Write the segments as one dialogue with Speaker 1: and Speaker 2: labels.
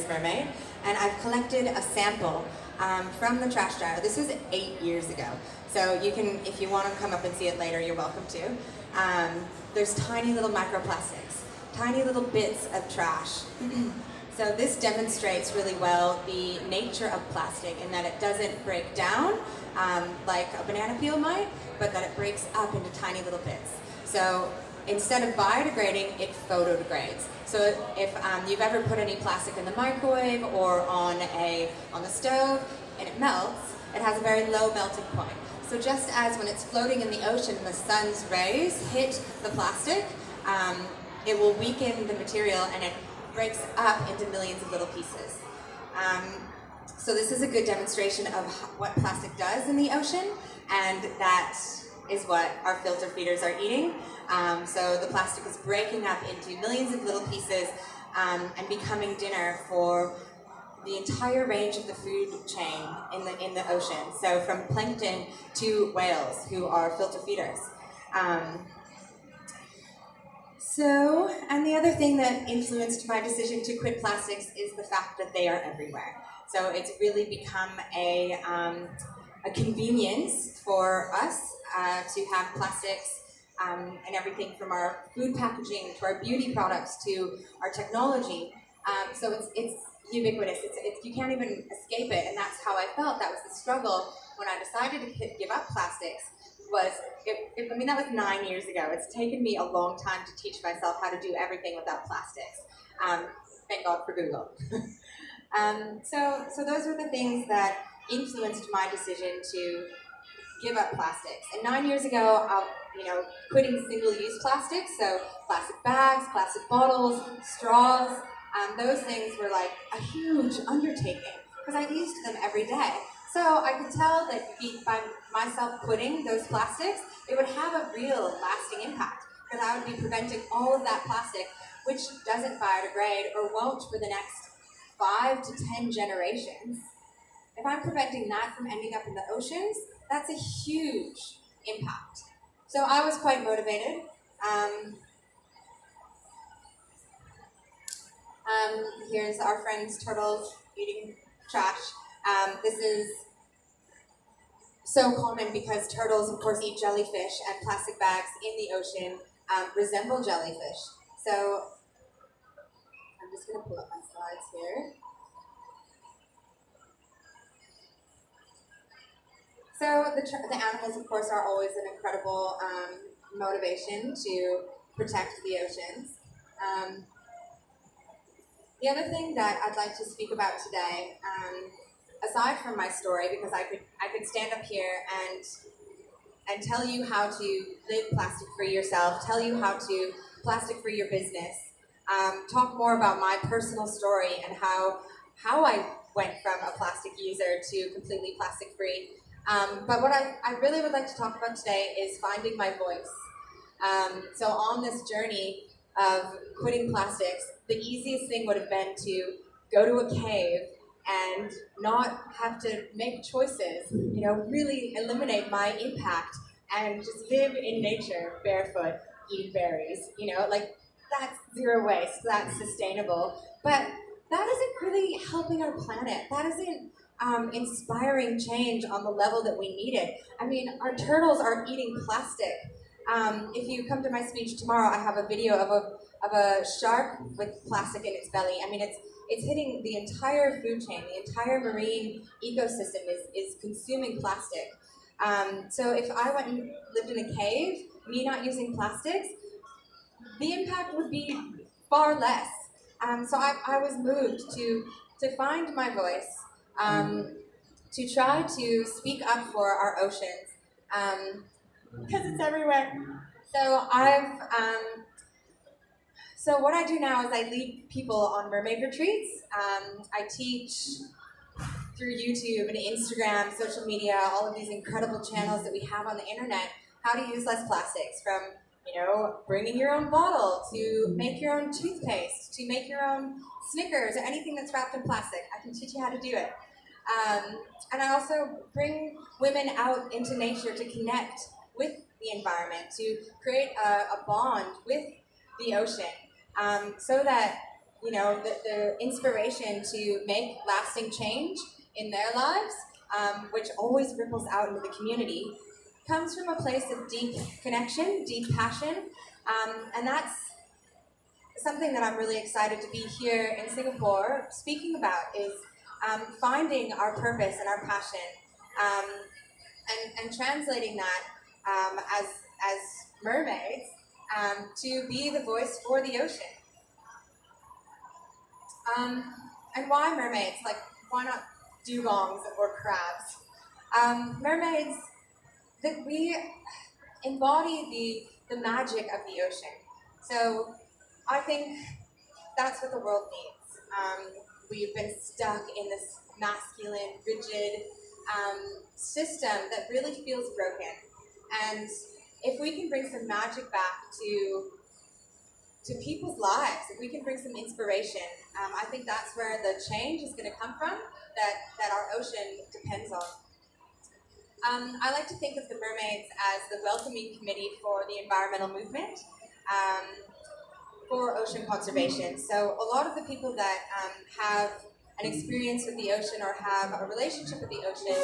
Speaker 1: is Mermaid, and I've collected a sample from the trash dryer. This is 8 years ago, so you can, if you want to come up and see it later, you're welcome to. There's tiny little microplastics, tiny little bits of trash. So this demonstrates really well the nature of plastic in that it doesn't break down like a banana peel might, but that it breaks up into tiny little bits. So instead of biodegrading, it photodegrades. So if you've ever put any plastic in the microwave or on the stove and it melts, it has a very low melting point. So just as when it's floating in the ocean, the sun's rays hit the plastic, it will weaken the material and it breaks up into millions of little pieces. So this is a good demonstration of what plastic does in the ocean, and that is what our filter feeders are eating. So the plastic is breaking up into millions of little pieces and becoming dinner for the entire range of the food chain in the ocean. So from plankton to whales, who are filter feeders. And the other thing that influenced my decision to quit plastics is the fact that they are everywhere. So it's really become a convenience for us to have plastics and everything from our food packaging to our beauty products to our technology. So it's ubiquitous. You can't even escape it, and that's how I felt. That was the struggle when I decided to give up plastics. I mean, that was 9 years ago. It's taken me a long time to teach myself how to do everything without plastics. Thank God for Google. So those were the things that influenced my decision to give up plastics. And 9 years ago, quitting single-use plastics, so plastic bags, plastic bottles, straws, those things were like a huge undertaking because I used them every day. So I could tell that by myself quitting those plastics, it would have a real lasting impact because I would be preventing all of that plastic, which doesn't biodegrade or won't for the next 5 to 10 generations. If I'm preventing that from ending up in the oceans, that's a huge impact. So I was quite motivated. Here's our friends turtles eating trash. This is so common because turtles, of course, eat jellyfish, and plastic bags in the ocean resemble jellyfish. So I'm just going to pull up my slides here. So the animals, of course, are always an incredible motivation to protect the oceans. The other thing that I'd like to speak about today, aside from my story, because I could stand up here and tell you how to live plastic-free yourself, tell you how to plastic-free your business, talk more about my personal story and how I went from a plastic user to completely plastic-free. But what I really would like to talk about today is finding my voice. So on this journey of quitting plastics, the easiest thing would have been to go to a cave and not have to make choices, really eliminate my impact and just live in nature barefoot, eating berries, that's zero waste, that's sustainable. But that isn't really helping our planet. That isn't inspiring change on the level that we need it. I mean, our turtles are eating plastic. If you come to my speech tomorrow, I have a video of a shark with plastic in its belly. I mean, it's hitting the entire food chain. The entire marine ecosystem is consuming plastic. So if I went and lived in a cave, me not using plastics, the impact would be far less. So I was moved to find my voice, to try to speak up for our oceans, because it's everywhere. So what I do now is I lead people on mermaid retreats. I teach through YouTube and Instagram, social media, all of these incredible channels that we have on the internet, how to use less plastics, from bringing your own bottle, to make your own toothpaste, to make your own Snickers, or anything that's wrapped in plastic. I can teach you how to do it. And I also bring women out into nature to connect with the environment, to create a bond with the ocean, so that the inspiration to make lasting change in their lives, which always ripples out into the community, comes from a place of deep connection, deep passion, and that's something that I'm really excited to be here in Singapore speaking about, is finding our purpose and our passion, and translating that as mermaids, to be the voice for the ocean. And why mermaids? Like, why not dugongs or crabs? Mermaids, that we embody the magic of the ocean. So I think that's what the world needs. We've been stuck in this masculine, rigid system that really feels broken. And if we can bring some magic back to people's lives, if we can bring some inspiration, I think that's where the change is going to come from, that our ocean depends on. I like to think of the mermaids as the welcoming committee for the environmental movement, for ocean conservation. So a lot of the people that have an experience with the ocean or have a relationship with the ocean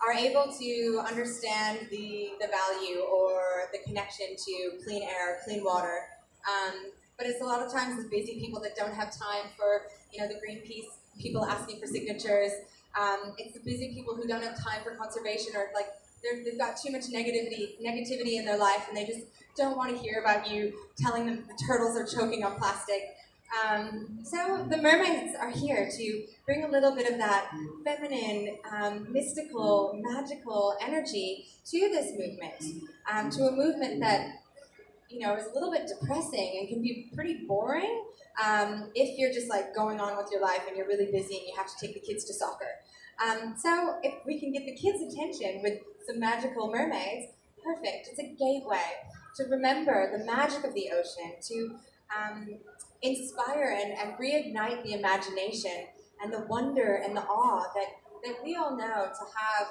Speaker 1: are able to understand the value or the connection to clean air, clean water. But it's a lot of times the busy people that don't have time for, the Greenpeace people asking for signatures. It's the busy people who don't have time for conservation, or like they've got too much negativity in their life, and they just don't want to hear about you telling them the turtles are choking on plastic. So the mermaids are here to bring a little bit of that feminine, mystical, magical energy to this movement, to a movement that is a little bit depressing and can be pretty boring if you're just like going on with your life and you're really busy and you have to take the kids to soccer. So if we can get the kids' attention with some magical mermaids, perfect. It's a gateway to remember the magic of the ocean, to inspire and reignite the imagination and the wonder and the awe that we all know to have,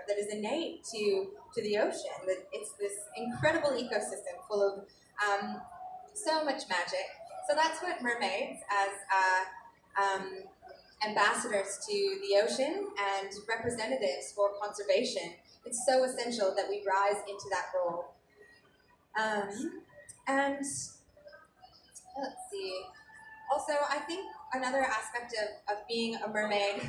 Speaker 1: that is innate to the ocean. That it's this incredible ecosystem full of so much magic. So that's what mermaids, as ambassadors to the ocean and representatives for conservation, it's so essential that we rise into that role. And let's see. Also, I think another aspect of being a mermaid,